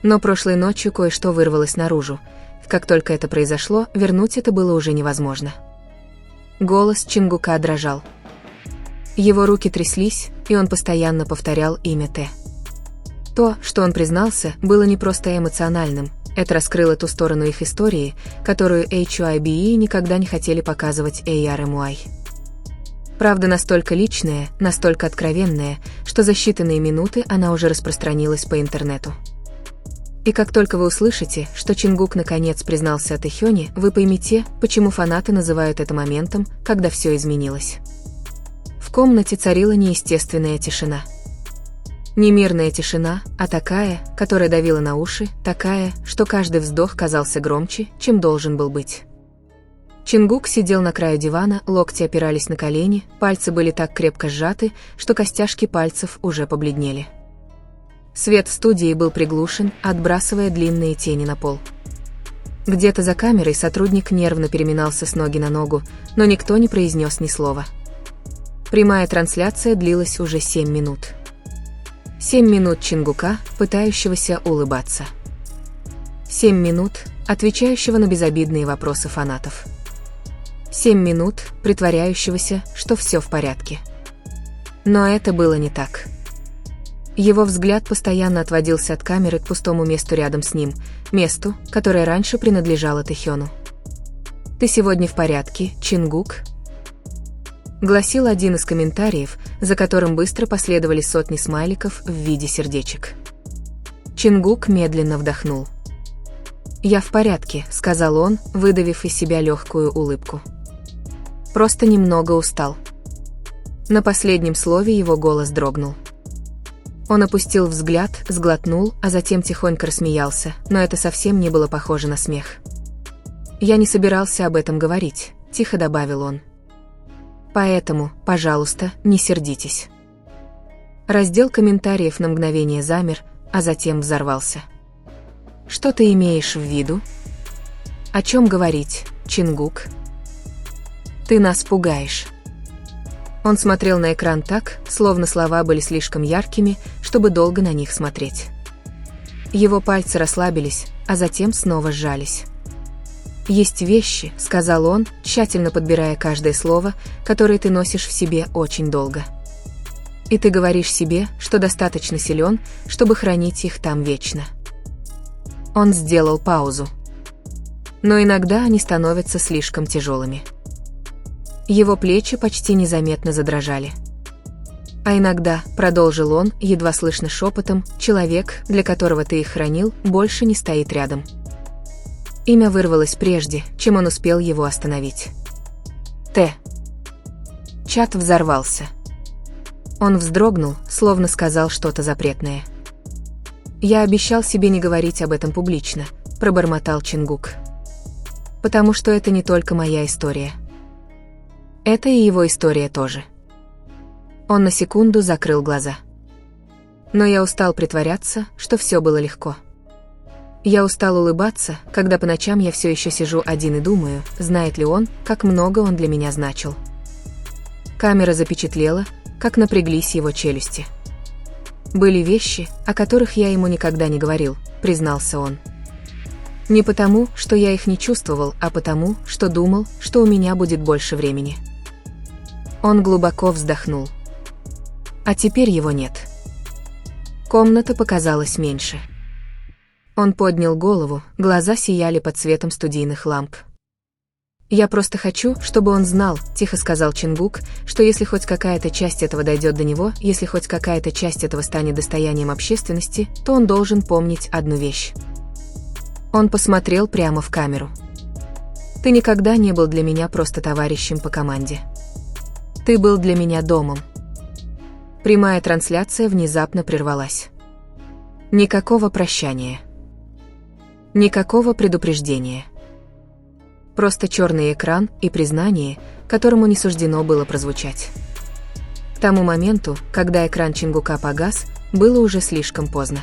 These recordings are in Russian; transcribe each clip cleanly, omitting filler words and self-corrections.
Но прошлой ночью кое-что вырвалось наружу. Как только это произошло, вернуть это было уже невозможно. Голос Чингука дрожал. Его руки тряслись, и он постоянно повторял имя Т. То, что он признался, было не просто эмоциональным, это раскрыло ту сторону их истории, которую HYBE никогда не хотели показывать ARMY. Правда настолько личная, настолько откровенная, что за считанные минуты она уже распространилась по интернету. И как только вы услышите, что Чингук наконец признался Тэхёне, вы поймете, почему фанаты называют это моментом, когда все изменилось. В комнате царила неестественная тишина. Не мирная тишина, а такая, которая давила на уши, такая, что каждый вздох казался громче, чем должен был быть. Чингук сидел на краю дивана, локти опирались на колени, пальцы были так крепко сжаты, что костяшки пальцев уже побледнели. Свет в студии был приглушен, отбрасывая длинные тени на пол. Где-то за камерой сотрудник нервно переминался с ноги на ногу, но никто не произнес ни слова. Прямая трансляция длилась уже 7 минут. 7 минут Чингука, пытающегося улыбаться. 7 минут, отвечающего на безобидные вопросы фанатов. 7 минут, притворяющегося, что все в порядке. Но это было не так. Его взгляд постоянно отводился от камеры к пустому месту рядом с ним, месту, которое раньше принадлежало Тэхёну. «Ты сегодня в порядке, Чингук?» гласил один из комментариев, за которым быстро последовали сотни смайликов в виде сердечек. Чингук медленно вдохнул. «Я в порядке», — сказал он, выдавив из себя легкую улыбку. «Просто немного устал». На последнем слове его голос дрогнул. Он опустил взгляд, сглотнул, а затем тихонько рассмеялся, но это совсем не было похоже на смех. «Я не собирался об этом говорить», — тихо добавил он. «Поэтому, пожалуйста, не сердитесь». Раздел комментариев на мгновение замер, а затем взорвался. «Что ты имеешь в виду? О чем говорить, Чингук? Ты нас пугаешь». Он смотрел на экран так, словно слова были слишком яркими, чтобы долго на них смотреть. Его пальцы расслабились, а затем снова сжались. «Есть вещи», — сказал он, тщательно подбирая каждое слово, которое ты носишь в себе очень долго. И ты говоришь себе, что достаточно силен, чтобы хранить их там вечно. Он сделал паузу. Но иногда они становятся слишком тяжелыми. Его плечи почти незаметно задрожали. А иногда, продолжил он, едва слышно шепотом, человек, для которого ты их хранил, больше не стоит рядом. Имя вырвалось прежде, чем он успел его остановить. Т. Чат взорвался. Он вздрогнул, словно сказал что-то запретное. «Я обещал себе не говорить об этом публично», — пробормотал Чингук. «Потому что это не только моя история. Это и его история тоже». Он на секунду закрыл глаза. «Но я устал притворяться, что все было легко. Я устал улыбаться, когда по ночам я все еще сижу один и думаю, знает ли он, как много он для меня значил». Камера запечатлела, как напряглись его челюсти. «Были вещи, о которых я ему никогда не говорил», — признался он. «Не потому, что я их не чувствовал, а потому, что думал, что у меня будет больше времени». Он глубоко вздохнул. А теперь его нет. Комната показалась меньше. Он поднял голову, глаза сияли под светом студийных ламп. «Я просто хочу, чтобы он знал», — тихо сказал Чингук, «что если хоть какая-то часть этого дойдет до него, если хоть какая-то часть этого станет достоянием общественности, то он должен помнить одну вещь». Он посмотрел прямо в камеру. «Ты никогда не был для меня просто товарищем по команде. Ты был для меня домом». Прямая трансляция внезапно прервалась. Никакого прощания. Никакого предупреждения. Просто черный экран и признание, которому не суждено было прозвучать. К тому моменту, когда экран Чингука погас, было уже слишком поздно.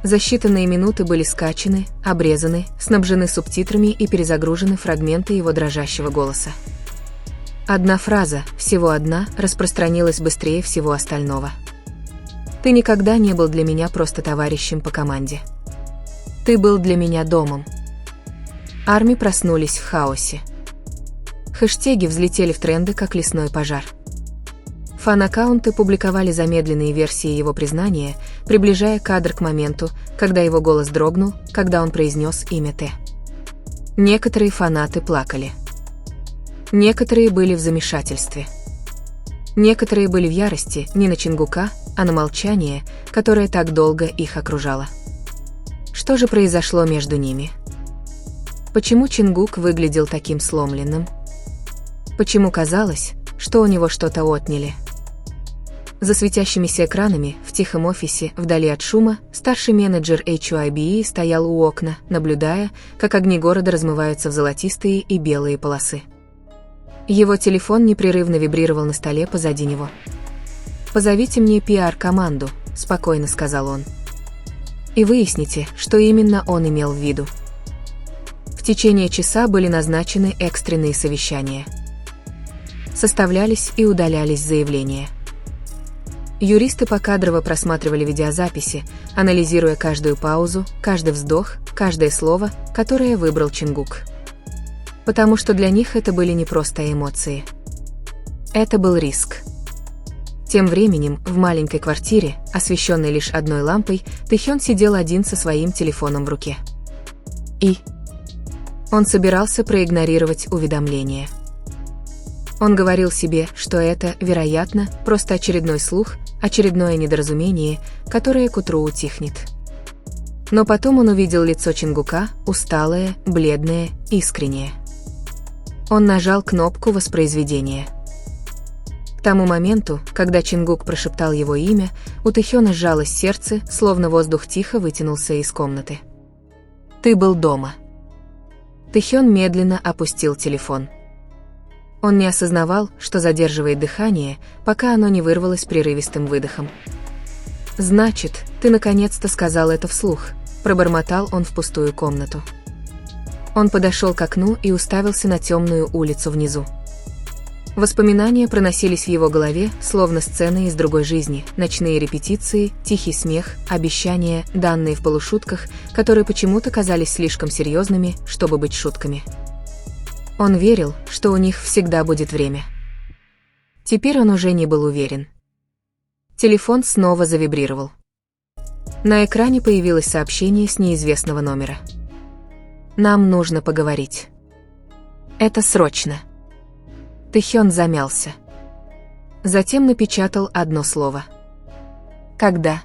За считанные минуты были скачаны, обрезаны, снабжены субтитрами и перезагружены фрагменты его дрожащего голоса. Одна фраза, всего одна, распространилась быстрее всего остального. «Ты никогда не был для меня просто товарищем по команде». Ты был для меня домом. Арми проснулись в хаосе. Хэштеги взлетели в тренды, как лесной пожар. Фан-аккаунты публиковали замедленные версии его признания, приближая кадр к моменту, когда его голос дрогнул, когда он произнес имя Т. Некоторые фанаты плакали. Некоторые были в замешательстве. Некоторые были в ярости не на Чингука, а на молчание, которое так долго их окружало. Что же произошло между ними? Почему Чингук выглядел таким сломленным? Почему казалось, что у него что-то отняли? За светящимися экранами, в тихом офисе, вдали от шума, старший менеджер HYBE стоял у окна, наблюдая, как огни города размываются в золотистые и белые полосы. Его телефон непрерывно вибрировал на столе позади него. «Позовите мне PR-команду», — спокойно сказал он. «И выясните, что именно он имел в виду». В течение часа были назначены экстренные совещания. Составлялись и удалялись заявления. Юристы покадрово просматривали видеозаписи, анализируя каждую паузу, каждый вздох, каждое слово, которое выбрал Чингук. Потому что для них это были не просто эмоции. Это был риск. Тем временем, в маленькой квартире, освещенной лишь одной лампой, Тэхён сидел один со своим телефоном в руке. И он собирался проигнорировать уведомление. Он говорил себе, что это, вероятно, просто очередной слух, очередное недоразумение, которое к утру утихнет. Но потом он увидел лицо Чингука, усталое, бледное, искреннее. Он нажал кнопку воспроизведения. К тому моменту, когда Чингук прошептал его имя, у Тэхёна сжалось сердце, словно воздух тихо вытянулся из комнаты. «Ты был дома». Тэхён медленно опустил телефон. Он не осознавал, что задерживает дыхание, пока оно не вырвалось прерывистым выдохом. «Значит, ты наконец-то сказал это вслух», — пробормотал он в пустую комнату. Он подошел к окну и уставился на темную улицу внизу. Воспоминания проносились в его голове, словно сцены из другой жизни, ночные репетиции, тихий смех, обещания, данные в полушутках, которые почему-то казались слишком серьезными, чтобы быть шутками. Он верил, что у них всегда будет время. Теперь он уже не был уверен. Телефон снова завибрировал. На экране появилось сообщение с неизвестного номера. «Нам нужно поговорить. Это срочно». Тэхён замялся. Затем напечатал одно слово. «Когда?».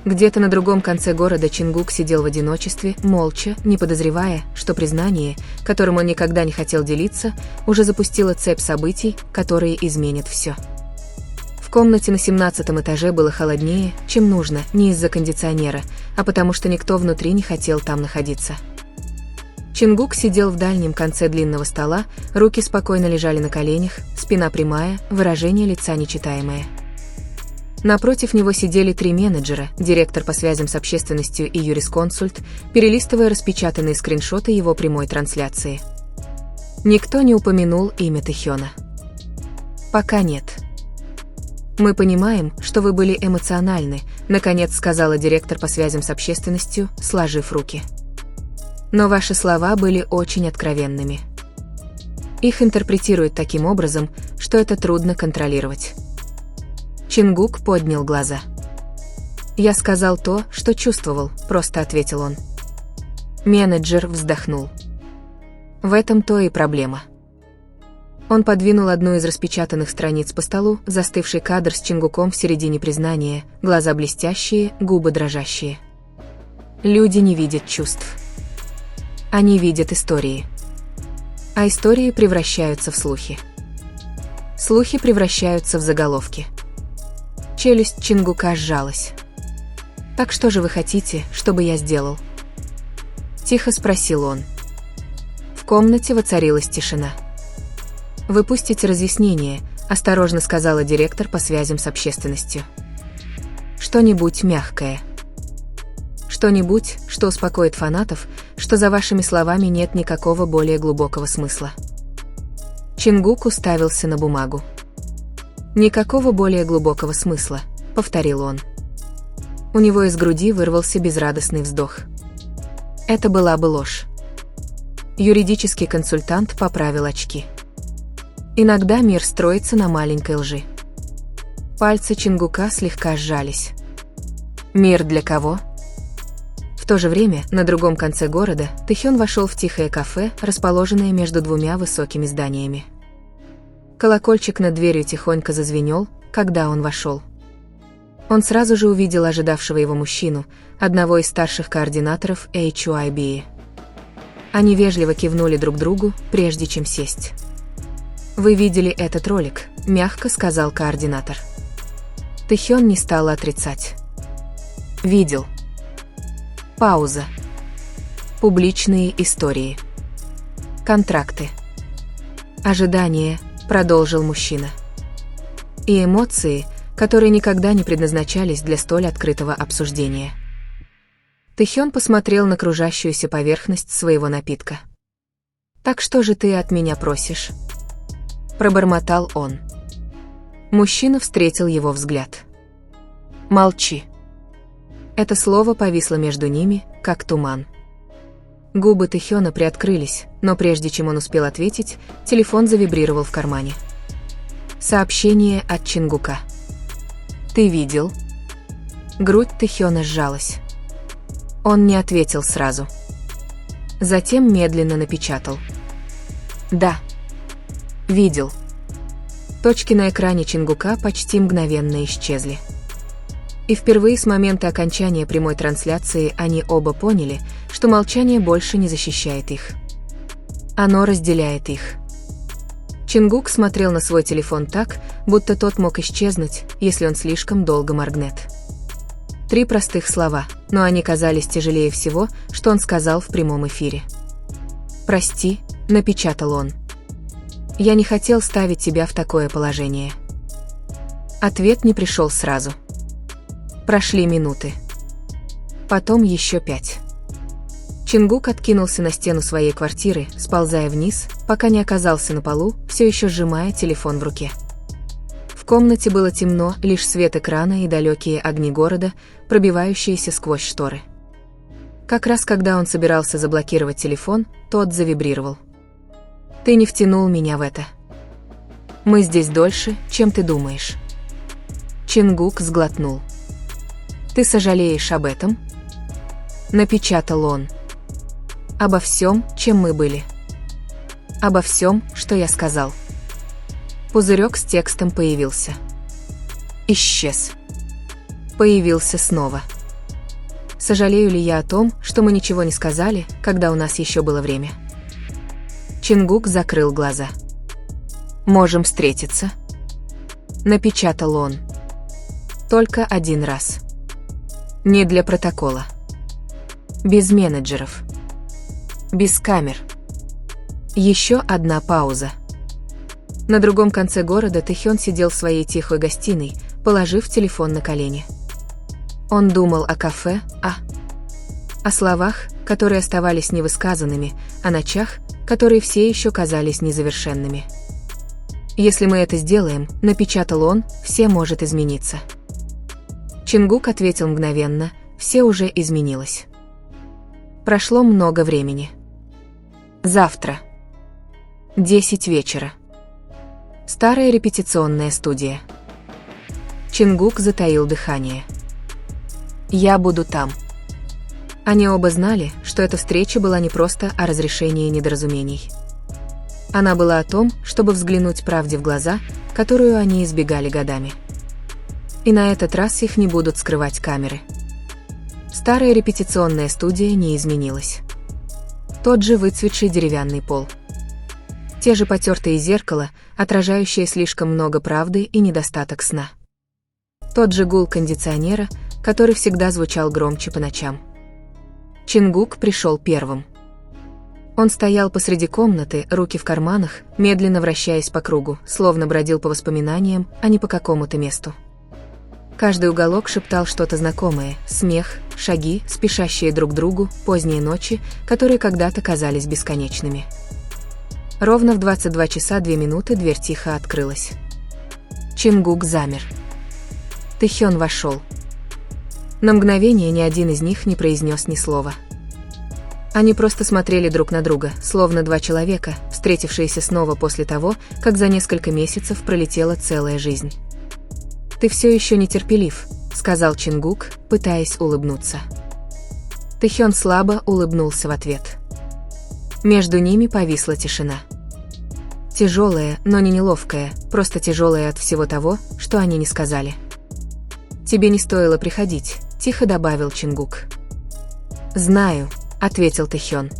Где-то на другом конце города Чингук сидел в одиночестве, молча, не подозревая, что признание, которым он никогда не хотел делиться, уже запустило цепь событий, которые изменят все. В комнате на 17-м этаже было холоднее, чем нужно, не из-за кондиционера, а потому что никто внутри не хотел там находиться. Чингук сидел в дальнем конце длинного стола, руки спокойно лежали на коленях, спина прямая, выражение лица нечитаемое. Напротив него сидели 3 менеджера, директор по связям с общественностью и юрисконсульт, перелистывая распечатанные скриншоты его прямой трансляции. Никто не упомянул имя Тэхёна. «Пока нет». «Мы понимаем, что вы были эмоциональны», — наконец сказала директор по связям с общественностью, сложив руки. «Но ваши слова были очень откровенными. Их интерпретируют таким образом, что это трудно контролировать». Чингук поднял глаза. «Я сказал то, что чувствовал», — просто ответил он. Менеджер вздохнул. «В этом-то и проблема». Он подвинул одну из распечатанных страниц по столу, застывший кадр с Чингуком в середине признания, глаза блестящие, губы дрожащие. Люди не видят чувств. Они видят истории. А истории превращаются в слухи. Слухи превращаются в заголовки. Челюсть Чингука сжалась. «Так что же вы хотите, чтобы я сделал?» Тихо спросил он. В комнате воцарилась тишина. «Выпустите разъяснение», — осторожно сказала директор по связям с общественностью. «Что-нибудь мягкое. Что-нибудь, что успокоит фанатов, что за вашими словами нет никакого более глубокого смысла». Чингук уставился на бумагу. «Никакого более глубокого смысла», — повторил он. У него из груди вырвался безрадостный вздох. Это была бы ложь. Юридический консультант поправил очки. Иногда мир строится на маленькой лжи. Пальцы Чингука слегка сжались. Мир для кого? В то же время, на другом конце города, Тэхён вошел в тихое кафе, расположенное между двумя высокими зданиями. Колокольчик над дверью тихонько зазвенел, когда он вошел. Он сразу же увидел ожидавшего его мужчину, одного из старших координаторов HYB. Они вежливо кивнули друг другу, прежде чем сесть. «Вы видели этот ролик», – мягко сказал координатор. Тэхён не стал отрицать. «Видел». Пауза. Публичные истории. Контракты. Ожидание, продолжил мужчина. И эмоции, которые никогда не предназначались для столь открытого обсуждения. Тэхён посмотрел на кружащуюся поверхность своего напитка. «Так что же ты от меня просишь?» Пробормотал он. Мужчина встретил его взгляд. «Молчи». Это слово повисло между ними, как туман. Губы Тэхёна приоткрылись, но прежде чем он успел ответить, телефон завибрировал в кармане. Сообщение от Чингука. «Ты видел?» Грудь Тэхёна сжалась. Он не ответил сразу. Затем медленно напечатал. «Да. Видел». Точки на экране Чингука почти мгновенно исчезли. И впервые с момента окончания прямой трансляции они оба поняли, что молчание больше не защищает их. Оно разделяет их. Чингук смотрел на свой телефон так, будто тот мог исчезнуть, если он слишком долго моргнет. 3 простых слова, но они казались тяжелее всего, что он сказал в прямом эфире. «Прости», — напечатал он. «Я не хотел ставить тебя в такое положение». Ответ не пришел сразу. Прошли минуты. Потом еще 5. Чингук откинулся на стену своей квартиры, сползая вниз, пока не оказался на полу, все еще сжимая телефон в руке. В комнате было темно, лишь свет экрана и далекие огни города, пробивающиеся сквозь шторы. Как раз когда он собирался заблокировать телефон, тот завибрировал. «Ты не втянул меня в это. Мы здесь дольше, чем ты думаешь». Чингук сглотнул. «Ты сожалеешь об этом?» Напечатал он. «Обо всем, чем мы были. Обо всем, что я сказал». Пузырек с текстом появился. Исчез. Появился снова. «Сожалею ли я о том, что мы ничего не сказали, когда у нас еще было время?» Чингук закрыл глаза. «Можем встретиться?» Напечатал он. «Только 1 раз. Не для протокола. Без менеджеров. Без камер». Еще одна пауза. На другом конце города Тэхён сидел в своей тихой гостиной, положив телефон на колени. Он думал о кафе, о словах, которые оставались невысказанными, о ночах, которые все еще казались незавершенными. «Если мы это сделаем», — напечатал он, — «все может измениться». Чингук ответил мгновенно, «Все уже изменилось». Прошло много времени. Завтра. 10 вечера. Старая репетиционная студия. Чингук затаил дыхание. «Я буду там». Они оба знали, что эта встреча была не просто о разрешении недоразумений. Она была о том, чтобы взглянуть правде в глаза, которую они избегали годами. И на этот раз их не будут скрывать камеры. Старая репетиционная студия не изменилась. Тот же выцветший деревянный пол. Те же потертые зеркала, отражающие слишком много правды и недостаток сна. Тот же гул кондиционера, который всегда звучал громче по ночам. Чингук пришел первым. Он стоял посреди комнаты, руки в карманах, медленно вращаясь по кругу, словно бродил по воспоминаниям, а не по какому-то месту. Каждый уголок шептал что-то знакомое: смех, шаги, спешащие друг к другу, поздние ночи, которые когда-то казались бесконечными. Ровно в 22 часа 2 минуты дверь тихо открылась. Чингук замер. Тэхён вошел. На мгновение ни один из них не произнес ни слова. Они просто смотрели друг на друга, словно два человека, встретившиеся снова после того, как за несколько месяцев пролетела целая жизнь. «Ты все еще нетерпелив», — сказал Чингук, пытаясь улыбнуться. Тэхён слабо улыбнулся в ответ. Между ними повисла тишина. Тяжелая, но не неловкая, просто тяжелая от всего того, что они не сказали. «Тебе не стоило приходить», — тихо добавил Чингук. «Знаю», — ответил Тэхён.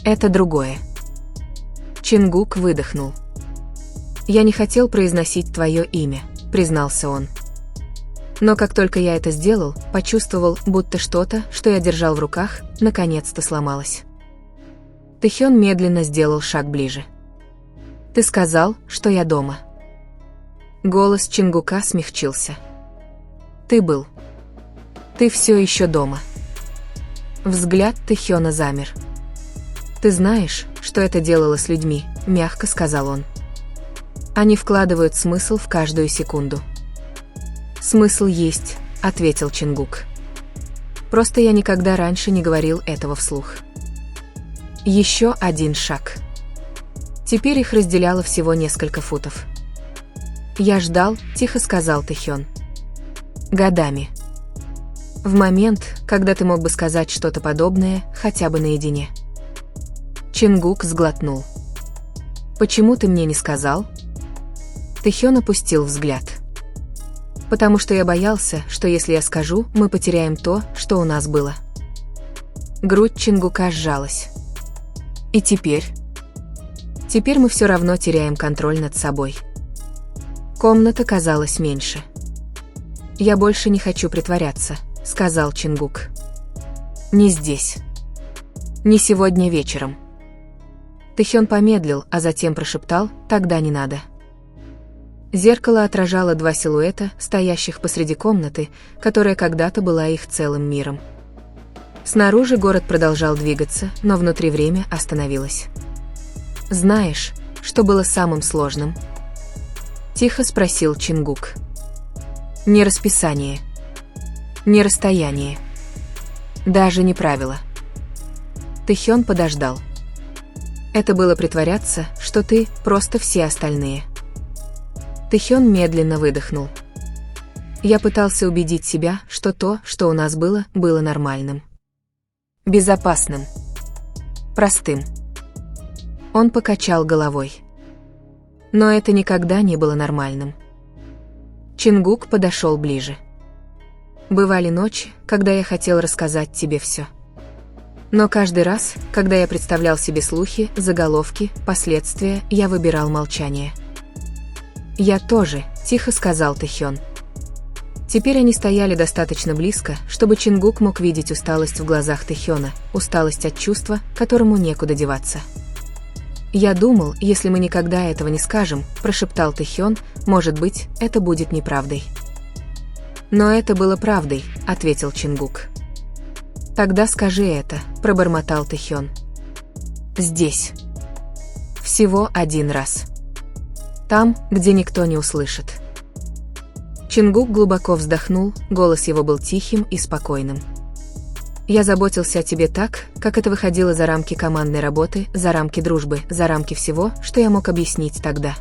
«Это другое». Чингук выдохнул. «Я не хотел произносить твое имя», — признался он. Но как только я это сделал, почувствовал, будто что-то, что я держал в руках, наконец-то сломалось. Тэхён медленно сделал шаг ближе. «Ты сказал, что я дома». Голос Чингука смягчился. «Ты был. Ты все еще дома». Взгляд Тэхёна замер. «Ты знаешь, что это делало с людьми», — мягко сказал он. «Они вкладывают смысл в каждую секунду». «Смысл есть», — ответил Чингук. «Просто я никогда раньше не говорил этого вслух». Еще один шаг. Теперь их разделяло всего несколько футов. «Я ждал», — тихо сказал Тэхён. «Годами. В момент, когда ты мог бы сказать что-то подобное, хотя бы наедине». Чингук сглотнул. «Почему ты мне не сказал?» Тэхён опустил взгляд. «Потому что я боялся, что если я скажу, мы потеряем то, что у нас было». Грудь Чингука сжалась. «И теперь?» «Теперь мы все равно теряем контроль над собой». Комната казалась меньше. «Я больше не хочу притворяться», — сказал Чингук. «Не здесь. Не сегодня вечером». Тэхён помедлил, а затем прошептал: «Тогда не надо». Зеркало отражало два силуэта, стоящих посреди комнаты, которая когда-то была их целым миром. Снаружи город продолжал двигаться, но внутри время остановилось. «Знаешь, что было самым сложным?» — тихо спросил Чингук. «Не расписание. Не расстояние. Даже не правила». Тэхён подождал. «Это было притворяться, что ты просто все остальные». Тэхён медленно выдохнул. «Я пытался убедить себя, что то, что у нас было, было нормальным. Безопасным. Простым». Он покачал головой. «Но это никогда не было нормальным». Чингук подошел ближе. «Бывали ночи, когда я хотел рассказать тебе все. Но каждый раз, когда я представлял себе слухи, заголовки, последствия, я выбирал молчание». «Я тоже», — тихо сказал Тэхён. Теперь они стояли достаточно близко, чтобы Чингук мог видеть усталость в глазах Тэхёна, усталость от чувства, которому некуда деваться. «Я думал, если мы никогда этого не скажем», — прошептал Тэхён, «может быть, это будет неправдой». «Но это было правдой», — ответил Чингук. «Тогда скажи это», — пробормотал Тэхён. «Здесь. Всего один раз. Там, где никто не услышит». Чингук глубоко вздохнул, голос его был тихим и спокойным. «Я заботился о тебе так, как это выходило за рамки командной работы, за рамки дружбы, за рамки всего, что я мог объяснить тогда».